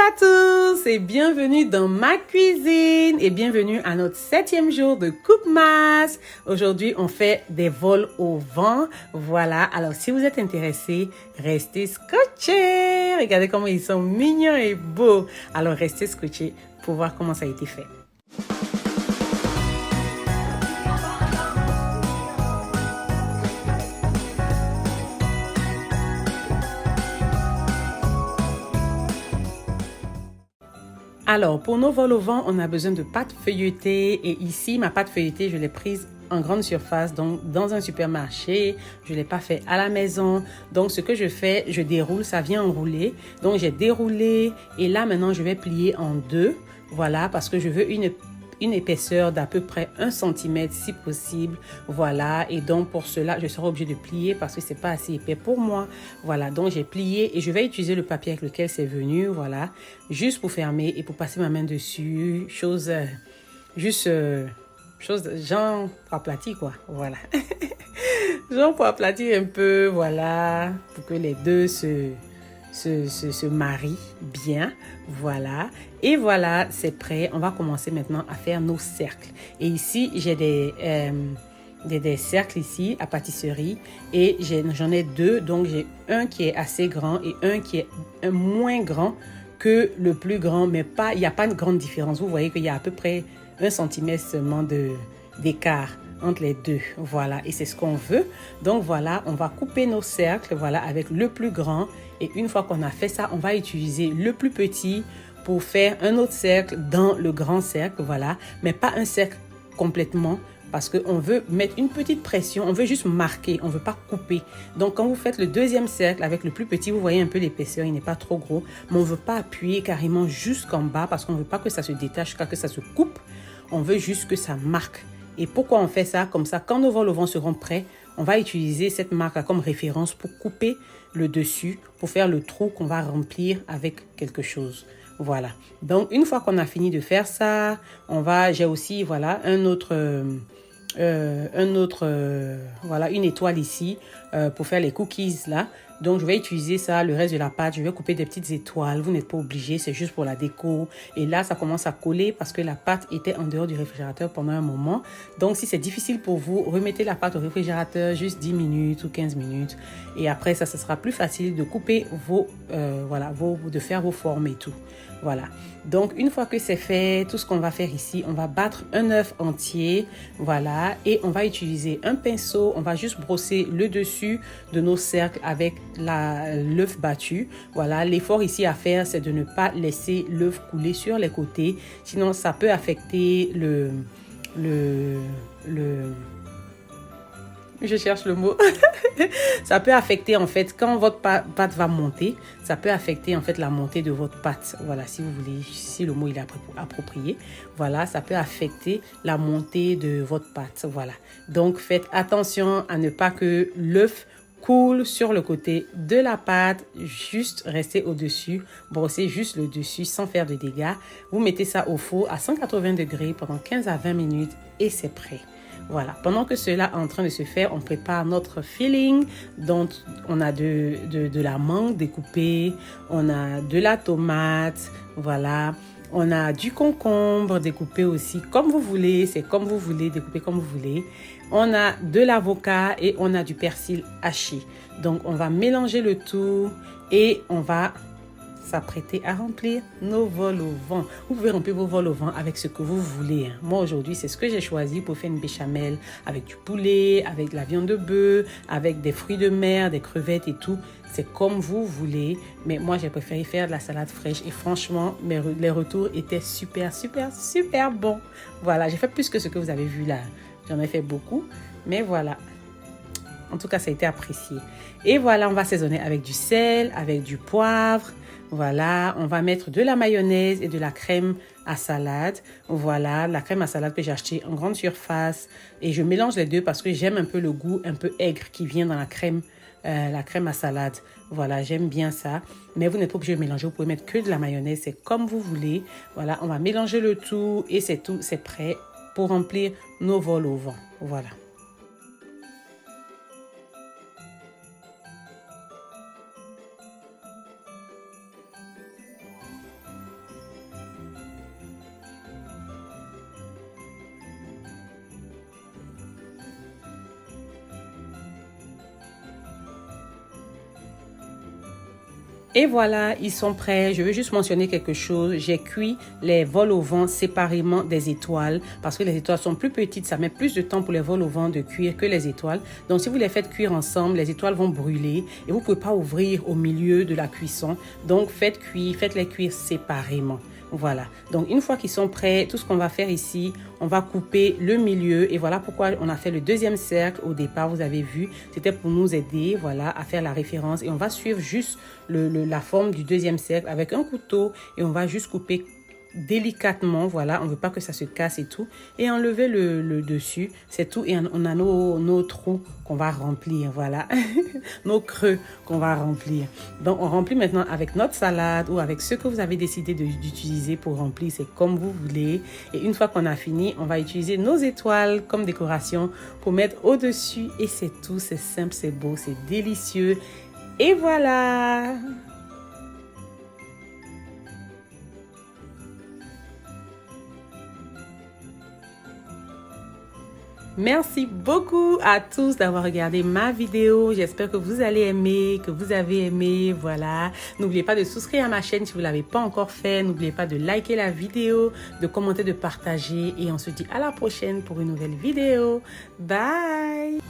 à tous et bienvenue dans ma cuisine et bienvenue à notre 7e jour de coupe masse. Aujourd'hui, on fait des vols au vent. Voilà, alors si vous êtes intéressés, restez scotchés. Regardez comment ils sont mignons et beaux. Alors restez scotchés pour voir comment ça a été fait. Alors, pour nos vols au vent, on a besoin de pâte feuilletée. Et ici, ma pâte feuilletée, je l'ai prise en grande surface, donc dans un supermarché. Je ne l'ai pas fait à la maison. Donc, ce que je fais, je déroule, ça vient enrouler. Donc, j'ai déroulé et là, maintenant, je vais plier en deux. Voilà, parce que je veux une épaisseur d'à peu près 1 cm si possible. Voilà, et donc pour cela, je serai obligée de plier parce que c'est pas assez épais pour moi. Voilà, donc j'ai plié et je vais utiliser le papier avec lequel c'est venu. Voilà, juste pour fermer et pour passer ma main dessus. Chose genre pour aplatir quoi. Voilà. Genre pour aplatir un peu, voilà, pour que les deux se marient bien. Voilà. Et voilà, c'est prêt. On va commencer maintenant à faire nos cercles. Et ici, j'ai des cercles ici à pâtisserie. Et j'en ai deux. Donc, j'ai un qui est assez grand et un qui est moins grand que le plus grand. Mais il n'y a pas de grande différence. Vous voyez qu'il y a à peu près 1 cm seulement d'écart entre les deux. Voilà, et c'est ce qu'on veut. Donc voilà, on va couper nos cercles, voilà, avec le plus grand. Et une fois qu'on a fait ça, on va utiliser le plus petit pour faire un autre cercle dans le grand cercle, voilà. Mais pas un cercle complètement, parce qu'on veut mettre une petite pression, on veut juste marquer, on ne veut pas couper. Donc, quand vous faites le deuxième cercle avec le plus petit, vous voyez un peu l'épaisseur, il n'est pas trop gros, mais on ne veut pas appuyer carrément jusqu'en bas parce qu'on ne veut pas que ça se détache, que ça se coupe. On veut juste que ça marque. Et pourquoi on fait ça? Comme ça, quand nos vols au vent seront prêts, on va utiliser cette marque comme référence pour couper le dessus, pour faire le trou qu'on va remplir avec quelque chose. Voilà. Donc, une fois qu'on a fini de faire ça, j'ai aussi, voilà, voilà, une étoile ici pour faire les cookies là. Donc, je vais utiliser ça, le reste de la pâte. Je vais couper des petites étoiles. Vous n'êtes pas obligé, c'est juste pour la déco. Et là, ça commence à coller parce que la pâte était en dehors du réfrigérateur pendant un moment. Donc, si c'est difficile pour vous, remettez la pâte au réfrigérateur juste 10 minutes ou 15 minutes. Et après, ça sera plus facile de couper de faire vos formes et tout. Voilà. Donc, une fois que c'est fait, tout ce qu'on va faire ici, on va battre un œuf entier. Voilà. Et on va utiliser un pinceau. On va juste brosser le dessus de nos cercles avec l'œuf battu. Voilà. L'effort ici à faire, c'est de ne pas laisser l'œuf couler sur les côtés. Sinon, ça peut affecter je cherche le mot. Ça peut affecter en fait, quand votre pâte va monter, ça peut affecter en fait la montée de votre pâte. Voilà, si vous voulez, si le mot il est approprié. Voilà, ça peut affecter la montée de votre pâte. Voilà. Donc, faites attention à ne pas que l'œuf coule sur le côté de la pâte. Juste rester au-dessus, brosser juste le dessus sans faire de dégâts. Vous mettez ça au four à 180 degrés pendant 15 à 20 minutes et c'est prêt. Voilà, pendant que cela est en train de se faire, on prépare notre filling. Donc, on a de la mangue découpée, on a de la tomate, voilà. On a du concombre découpé aussi, comme vous voulez, c'est comme vous voulez, découpé comme vous voulez. On a de l'avocat et on a du persil haché. Donc, on va mélanger le tout et on va s'apprêter à remplir nos vols au vent. Vous pouvez remplir vos vols au vent avec ce que vous voulez. Moi, aujourd'hui, c'est ce que j'ai choisi pour faire une béchamel avec du poulet, avec de la viande de bœuf, avec des fruits de mer, des crevettes et tout. C'est comme vous voulez. Mais moi, j'ai préféré faire de la salade fraîche. Et franchement, les retours étaient super, super, super bons. Voilà, j'ai fait plus que ce que vous avez vu là. J'en ai fait beaucoup. Mais voilà. En tout cas, ça a été apprécié. Et voilà, on va assaisonner avec du sel, avec du poivre. Voilà, on va mettre de la mayonnaise et de la crème à salade. Voilà, la crème à salade que j'ai achetée en grande surface. Et je mélange les deux parce que j'aime un peu le goût un peu aigre qui vient dans la crème à salade. Voilà, j'aime bien ça. Mais vous n'êtes pas obligé de mélanger. Vous pouvez mettre que de la mayonnaise. C'est comme vous voulez. Voilà, on va mélanger le tout et c'est tout. C'est prêt pour remplir nos vols au vent. Voilà. Et voilà, ils sont prêts. Je veux juste mentionner quelque chose. J'ai cuit les vols au vent séparément des étoiles parce que les étoiles sont plus petites. Ça met plus de temps pour les vols au vent de cuire que les étoiles. Donc, si vous les faites cuire ensemble, les étoiles vont brûler et vous ne pouvez pas ouvrir au milieu de la cuisson. Donc, faites-les cuire séparément. Voilà, donc une fois qu'ils sont prêts, tout ce qu'on va faire ici, on va couper le milieu et voilà pourquoi on a fait le deuxième cercle au départ, vous avez vu, c'était pour nous aider, voilà, à faire la référence et on va suivre juste la forme du deuxième cercle avec un couteau et on va juste couper délicatement, voilà, on ne veut pas que ça se casse et tout, et enlever le dessus, c'est tout, et on a nos trous qu'on va remplir, voilà, nos creux qu'on va remplir. Donc, on remplit maintenant avec notre salade ou avec ce que vous avez décidé d'utiliser pour remplir, c'est comme vous voulez, et une fois qu'on a fini, on va utiliser nos étoiles comme décoration pour mettre au-dessus, et c'est tout, c'est simple, c'est beau, c'est délicieux, et voilà! Merci beaucoup à tous d'avoir regardé ma vidéo. J'espère que vous allez aimer, que vous avez aimé. Voilà. N'oubliez pas de souscrire à ma chaîne si vous ne l'avez pas encore fait. N'oubliez pas de liker la vidéo, de commenter, de partager. Et on se dit à la prochaine pour une nouvelle vidéo. Bye!